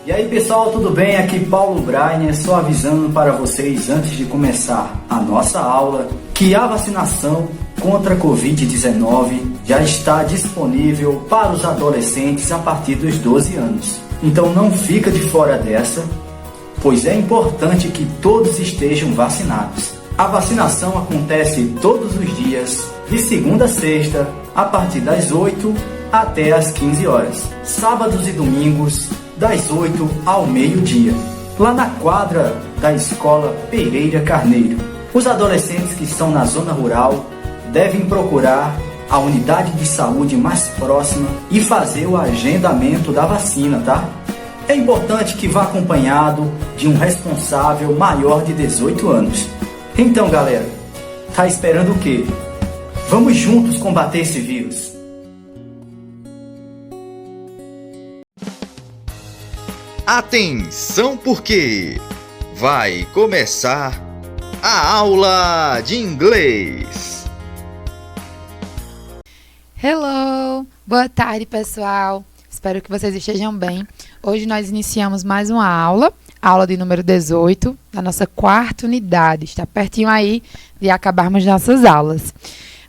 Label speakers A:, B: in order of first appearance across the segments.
A: E aí pessoal, tudo bem? Aqui Paulo Brainer, só avisando para vocês antes de começar a nossa aula que a vacinação contra a Covid-19 já está disponível para os adolescentes a partir dos 12 anos. Então não fica de fora dessa, pois é importante que todos estejam vacinados. A vacinação acontece todos os dias, de segunda a sexta, a partir das 8 até as 15 horas. Sábados e domingos, das 8 ao meio-dia, lá na quadra da Escola Pereira Carneiro. Os adolescentes que estão na zona rural devem procurar a unidade de saúde mais próxima e fazer o agendamento da vacina, tá? É importante que vá acompanhado de um responsável maior de 18 anos. Então, galera, tá esperando o quê? Vamos juntos combater esse vírus.
B: Atenção, porque vai começar a aula de inglês.
C: Hello! Boa tarde, pessoal. Espero que vocês estejam bem. Hoje nós iniciamos mais uma aula de número 18, da nossa quarta unidade. Está pertinho aí de acabarmos nossas aulas.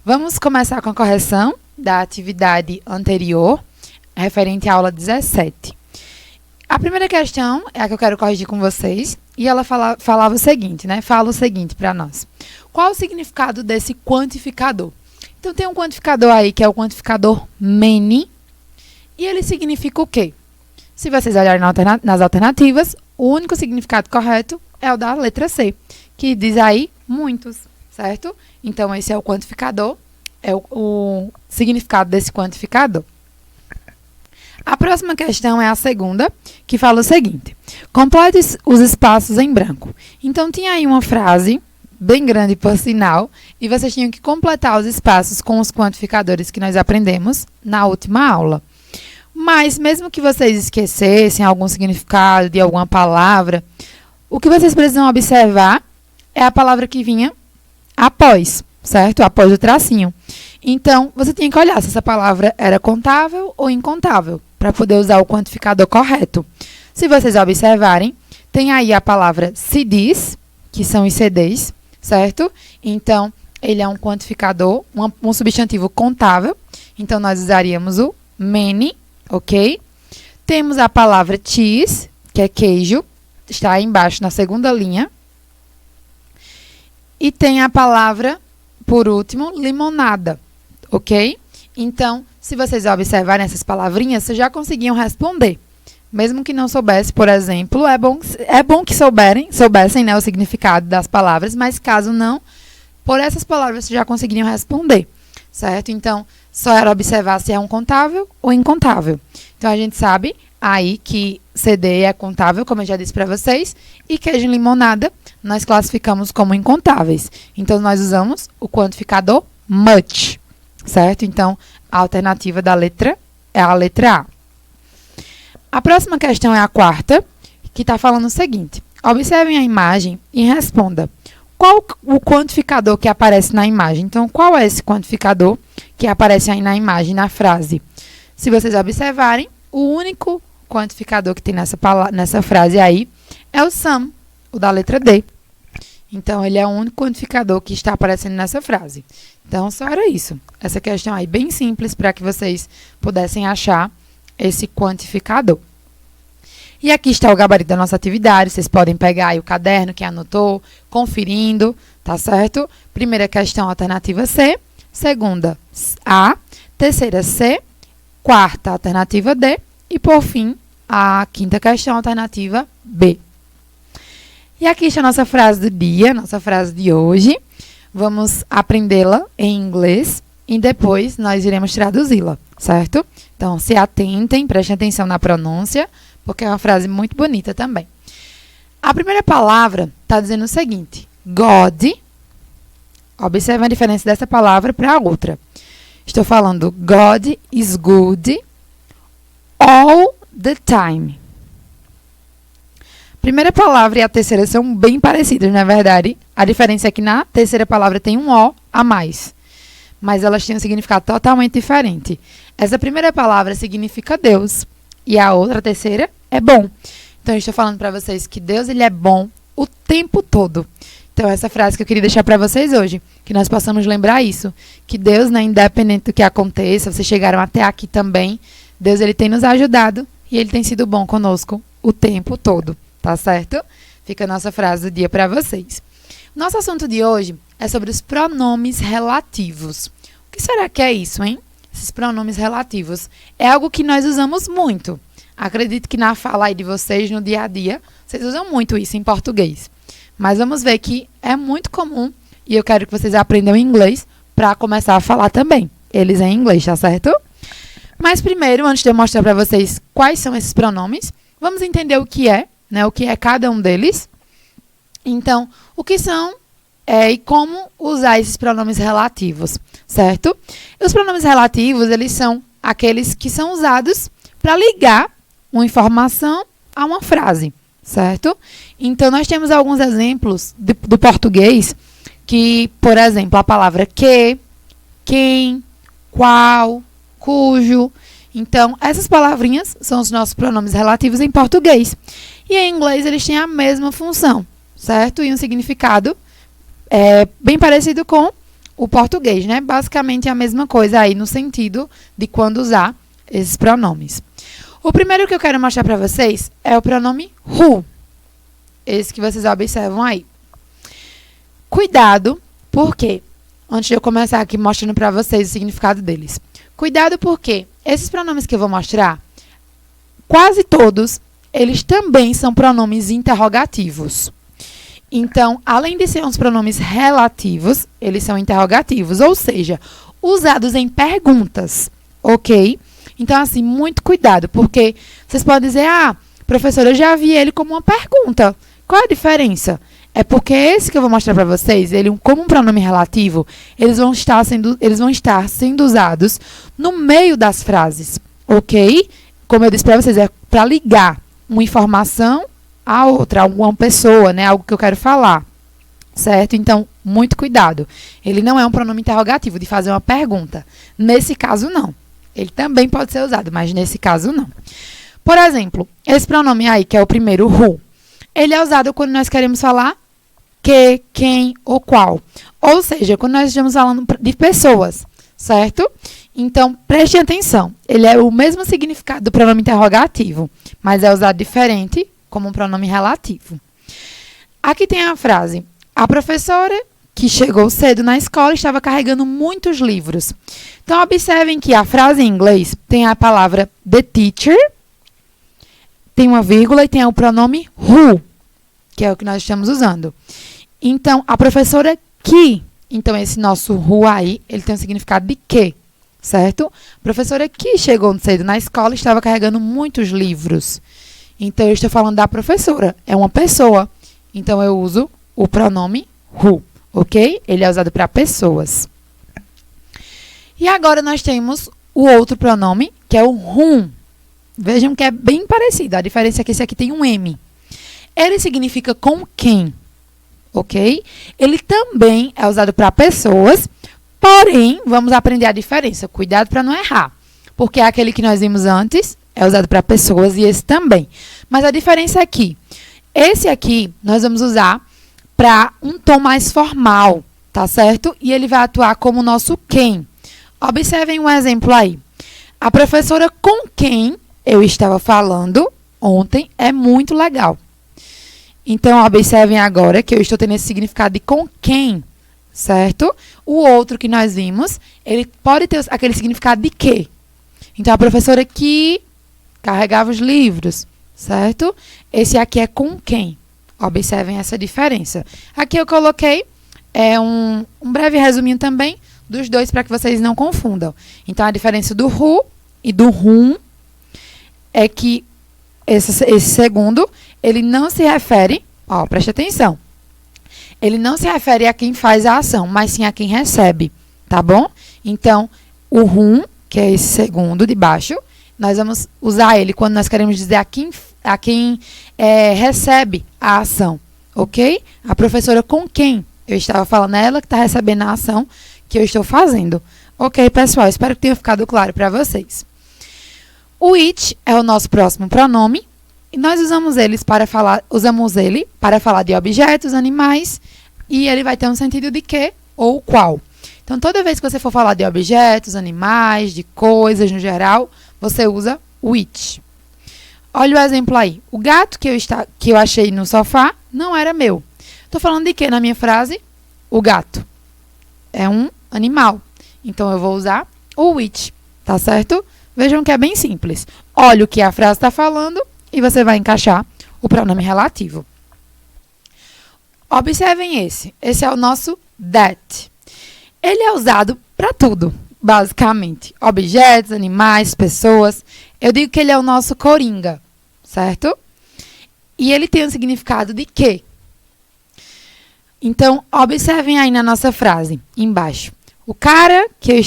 C: Vamos começar com a correção da atividade anterior, referente à aula 17. A primeira questão é a que eu quero corrigir com vocês, e ela falava o seguinte, né? Fala o seguinte para nós. Qual o significado desse quantificador? Então, tem um quantificador aí que é o quantificador many, e ele significa o quê? Se vocês olharem nas alternativas, o único significado correto é o da letra C, que diz aí muitos, certo? Então, esse é o quantificador, é o significado desse quantificador. A próxima questão é a segunda, que fala o seguinte. Complete os espaços em branco. Então, tinha aí uma frase, bem grande por sinal, e vocês tinham que completar os espaços com os quantificadores que nós aprendemos na última aula. Mas, mesmo que vocês esquecessem algum significado de alguma palavra, o que vocês precisam observar é a palavra que vinha após, certo? Após o tracinho. Então, você tinha que olhar se essa palavra era contável ou incontável, para poder usar o quantificador correto. Se vocês observarem, tem aí a palavra CDs, que são os CDs, certo? Então, ele é um quantificador, um substantivo contável. Então, nós usaríamos o many, ok? Temos a palavra cheese, que é queijo, está aí embaixo na segunda linha. E tem a palavra, por último, limonada, ok? Então, se vocês observarem essas palavrinhas, vocês já conseguiam responder. Mesmo que não soubesse, por exemplo, é bom que soubessem, né, o significado das palavras, mas caso não, por essas palavras vocês já conseguiriam responder, certo? Então, só era observar se é um contável ou incontável. Então, a gente sabe aí que CD é contável, como eu já disse para vocês, e queijo e limonada nós classificamos como incontáveis. Então, nós usamos o quantificador much, certo? Então, a alternativa da letra é a letra A. A próxima questão é a quarta, que está falando o seguinte. Observem a imagem e responda. Qual o quantificador que aparece na imagem? Então, qual é esse quantificador que aparece aí na imagem, na frase? Se vocês observarem, o único quantificador que tem nessa frase aí é o some, o da letra D. Então, ele é o único quantificador que está aparecendo nessa frase. Então, só era isso. Essa questão aí bem simples para que vocês pudessem achar esse quantificador. E aqui está o gabarito da nossa atividade. Vocês podem pegar aí o caderno que anotou, conferindo, tá certo? Primeira questão, alternativa C. Segunda, A. Terceira, C. Quarta, alternativa D. E, por fim, a quinta questão, alternativa B. E aqui está a nossa frase do dia, nossa frase de hoje. Vamos aprendê-la em inglês e depois nós iremos traduzi-la, certo? Então, se atentem, prestem atenção na pronúncia, porque é uma frase muito bonita também. A primeira palavra está dizendo o seguinte, God. Observe a diferença dessa palavra para a outra. Estou falando God is good all the time. Primeira palavra e a terceira são bem parecidas, na verdade. A diferença é que na terceira palavra tem um O a mais. Mas elas têm um significado totalmente diferente. Essa primeira palavra significa Deus. e a outra, a terceira, é bom. Então, eu estou falando para vocês que Deus, ele é bom o tempo todo. Então, essa frase que eu queria deixar para vocês hoje, que nós possamos lembrar isso, que Deus, né, independente do que aconteça, vocês chegaram até aqui também, Deus, ele tem nos ajudado e ele tem sido bom conosco o tempo todo, tá certo? Fica a nossa frase do dia para vocês. Nosso assunto de hoje é sobre os pronomes relativos. O que será que é isso, hein? Esses pronomes relativos. É algo que nós usamos muito. Acredito que na fala aí de vocês, no dia a dia, vocês usam muito isso em português. Mas vamos ver que é muito comum e eu quero que vocês aprendam inglês para começar a falar também. Eles em inglês, tá certo? Mas primeiro, antes de eu mostrar para vocês quais são esses pronomes, vamos entender o que é, né? O que é cada um deles. Então, o que são e como usar esses pronomes relativos, certo? E os pronomes relativos, eles são aqueles que são usados para ligar uma informação a uma frase, certo? Então, nós temos alguns exemplos do português que, por exemplo, a palavra que, quem, qual, cujo. Então, essas palavrinhas são os nossos pronomes relativos em português. E em inglês, eles têm a mesma função, certo? E um significado bem parecido com o português, né? Basicamente a mesma coisa aí no sentido de quando usar esses pronomes. O primeiro que eu quero mostrar para vocês é o pronome who. Esse que vocês observam aí. Cuidado, porque, antes de eu começar aqui mostrando para vocês o significado deles. Cuidado porque esses pronomes que eu vou mostrar, quase todos, eles também são pronomes interrogativos. Então, além de serem os pronomes relativos, eles são interrogativos, ou seja, usados em perguntas, ok? Então, assim, muito cuidado, porque vocês podem dizer, professora, eu já vi ele como uma pergunta. Qual a diferença? É porque esse que eu vou mostrar para vocês, ele como um pronome relativo, eles vão estar sendo usados no meio das frases, ok? Como eu disse para vocês, é para ligar uma informação a outra, a uma pessoa, né? Algo que eu quero falar, certo? Então, muito cuidado. Ele não é um pronome interrogativo de fazer uma pergunta. Nesse caso, não. Ele também pode ser usado, mas nesse caso, não. Por exemplo, esse pronome aí, que é o primeiro, who, ele é usado quando nós queremos falar que, quem ou qual. Ou seja, quando nós estamos falando de pessoas, certo? Então, preste atenção. Ele é o mesmo significado do pronome interrogativo, mas é usado diferente como um pronome relativo. Aqui tem a frase: a professora que chegou cedo na escola estava carregando muitos livros. Então, observem que a frase em inglês tem a palavra the teacher, tem uma vírgula e tem o pronome who, que é o que nós estamos usando. Então, a professora que, então esse nosso who aí, ele tem um significado de que, certo? A professora que chegou cedo na escola estava carregando muitos livros. Então, eu estou falando da professora, é uma pessoa. Então, eu uso o pronome who, ok? Ele é usado para pessoas. E agora nós temos o outro pronome, que é o whom. Vejam que é bem parecido. A diferença é que esse aqui tem um M. Ele significa com quem, ok? Ele também é usado para pessoas, porém, vamos aprender a diferença. Cuidado para não errar, porque aquele que nós vimos antes é usado para pessoas e esse também. Mas a diferença é que esse aqui nós vamos usar para um tom mais formal, tá certo? E ele vai atuar como o nosso quem. Observem um exemplo aí. A professora com quem eu estava falando ontem é muito legal. Então, observem agora que eu estou tendo esse significado de com quem, certo? O outro que nós vimos, ele pode ter aquele significado de que. Então, a professora que carregava os livros, certo? Esse aqui é com quem. Observem essa diferença. Aqui eu coloquei um breve resuminho também dos dois para que vocês não confundam. Então, a diferença do who e do whom é que esse segundo, ele não se refere, preste atenção, ele não se refere a quem faz a ação, mas sim a quem recebe, tá bom? Então, o whom, que é esse segundo de baixo, nós vamos usar ele quando nós queremos dizer a quem recebe a ação, ok? A professora com quem eu estava falando, é ela que está recebendo a ação que eu estou fazendo. Ok, pessoal, espero que tenha ficado claro para vocês. O it é o nosso próximo pronome e nós usamos ele para falar de objetos, animais, e ele vai ter um sentido de que ou qual. Então, toda vez que você for falar de objetos, animais, de coisas no geral, você usa o it. Olha o exemplo aí. O gato que eu achei no sofá não era meu. Estou falando de que na minha frase? O gato é um animal. Então, eu vou usar o it, tá certo? Vejam que é bem simples. Olha o que a frase está falando e você vai encaixar o pronome relativo. Observem esse. Esse é o nosso that. Ele é usado para tudo, basicamente. Objetos, animais, pessoas. Eu digo que ele é o nosso coringa, certo? E ele tem um significado de quê? Então, observem aí na nossa frase, embaixo. O cara que eu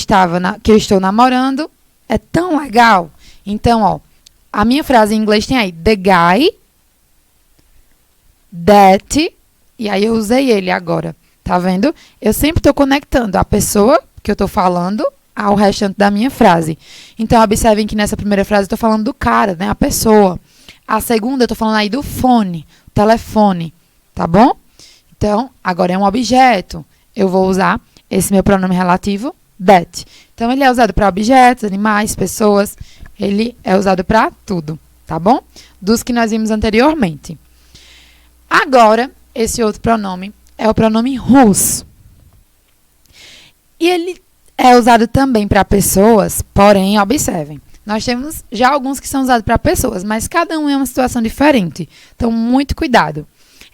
C: estou namorando é tão legal. Então, ó, a minha frase em inglês tem aí, the guy that, e aí eu usei ele agora. Tá vendo? Eu sempre estou conectando a pessoa que eu estou falando ao restante da minha frase. Então, observem que nessa primeira frase eu estou falando do cara, né? A pessoa. A segunda eu estou falando aí do fone, telefone. Tá bom? Então, agora é um objeto. Eu vou usar esse meu pronome relativo, that. Então, ele é usado para objetos, animais, pessoas. Ele é usado para tudo. Tá bom? Dos que nós vimos anteriormente. Agora, esse outro pronome é o pronome whose. E ele é usado também para pessoas, porém, observem, nós temos já alguns que são usados para pessoas, mas cada um é uma situação diferente. Então, muito cuidado.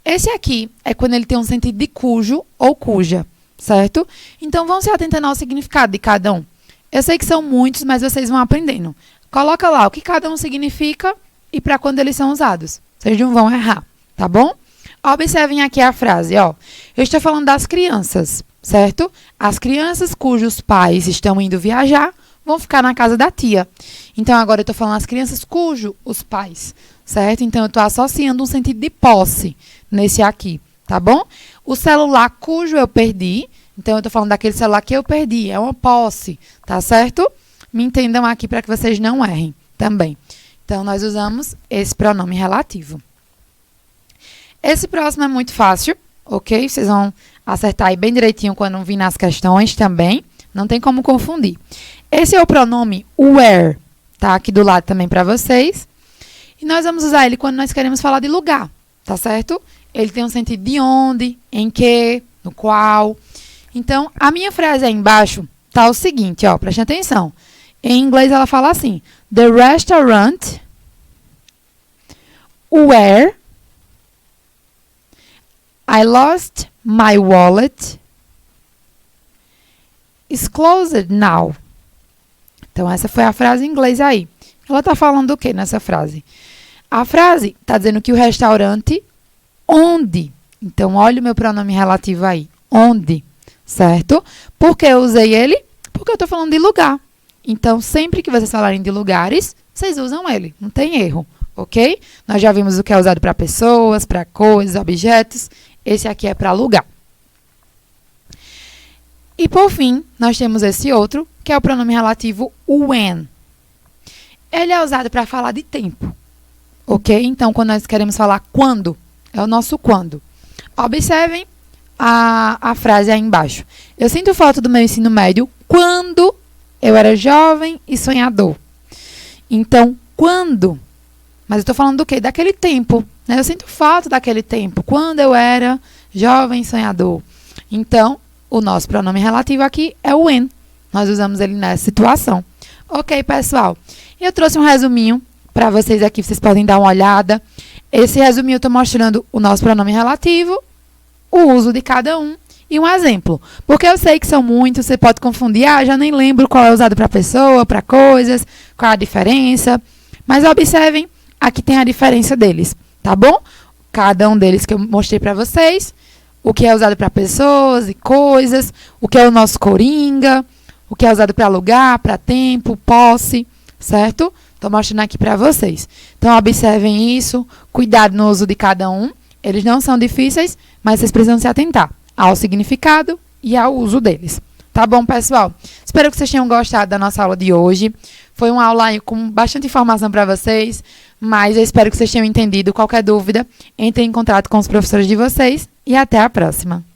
C: Esse aqui é quando ele tem um sentido de cujo ou cuja, certo? Então, vão se atentando ao significado de cada um. Eu sei que são muitos, mas vocês vão aprendendo. Coloca lá o que cada um significa e para quando eles são usados. Vocês não vão errar, tá bom? Observem aqui a frase, ó. Eu estou falando das crianças, certo? As crianças cujos pais estão indo viajar vão ficar na casa da tia. Então, agora eu estou falando as crianças os pais, certo? Então, eu estou associando um sentido de posse nesse aqui, tá bom? O celular cujo eu perdi, então eu estou falando daquele celular que eu perdi, é uma posse, tá certo? Me entendam aqui para que vocês não errem também. Então, nós usamos esse pronome relativo. Esse próximo é muito fácil, ok? Vocês vão acertar aí bem direitinho quando vir nas questões também. Não tem como confundir. Esse é o pronome where, tá? Aqui do lado também para vocês. E nós vamos usar ele quando nós queremos falar de lugar, tá certo? Ele tem um sentido de onde, em que, no qual. Então, a minha frase aí embaixo tá o seguinte, ó, preste atenção. Em inglês ela fala assim: the restaurant where I lost my wallet is closed now. Então, essa foi a frase em inglês aí. Ela está falando do que nessa frase? A frase está dizendo que o restaurante onde. Então, olha o meu pronome relativo aí. Onde, certo? Por que eu usei ele? Porque eu estou falando de lugar. Então, sempre que vocês falarem de lugares, vocês usam ele. Não tem erro, ok? Nós já vimos o que é usado para pessoas, para coisas, objetos. Esse aqui é para lugar. E, por fim, nós temos esse outro, que é o pronome relativo when. Ele é usado para falar de tempo, ok? Então, quando nós queremos falar quando, é o nosso quando. Observem a frase aí embaixo. Eu sinto falta do meu ensino médio quando eu era jovem e sonhador. Então, quando? Mas eu estou falando do quê? Daquele tempo. Né? Eu sinto falta daquele tempo, quando eu era jovem e sonhador. Então, o nosso pronome relativo aqui é o when. Nós usamos ele nessa situação. Ok, pessoal? Eu trouxe um resuminho para vocês aqui, vocês podem dar uma olhada. Esse resuminho eu estou mostrando o nosso pronome relativo, o uso de cada um e um exemplo. Porque eu sei que são muitos, você pode confundir. Ah, já nem lembro qual é usado para pessoa, para coisas, qual é a diferença. Mas observem, aqui tem a diferença deles, tá bom? Cada um deles que eu mostrei para vocês. O que é usado para pessoas e coisas, o que é o nosso coringa, o que é usado para lugar, para tempo, posse, certo? Estou mostrando aqui para vocês. Então, observem isso, cuidado no uso de cada um. Eles não são difíceis, mas vocês precisam se atentar ao significado e ao uso deles, Tá bom, pessoal? Espero que vocês tenham gostado da nossa aula de hoje. Foi uma aula aí com bastante informação para vocês, mas eu espero que vocês tenham entendido. Qualquer dúvida, entrem em contato com os professores de vocês e até a próxima.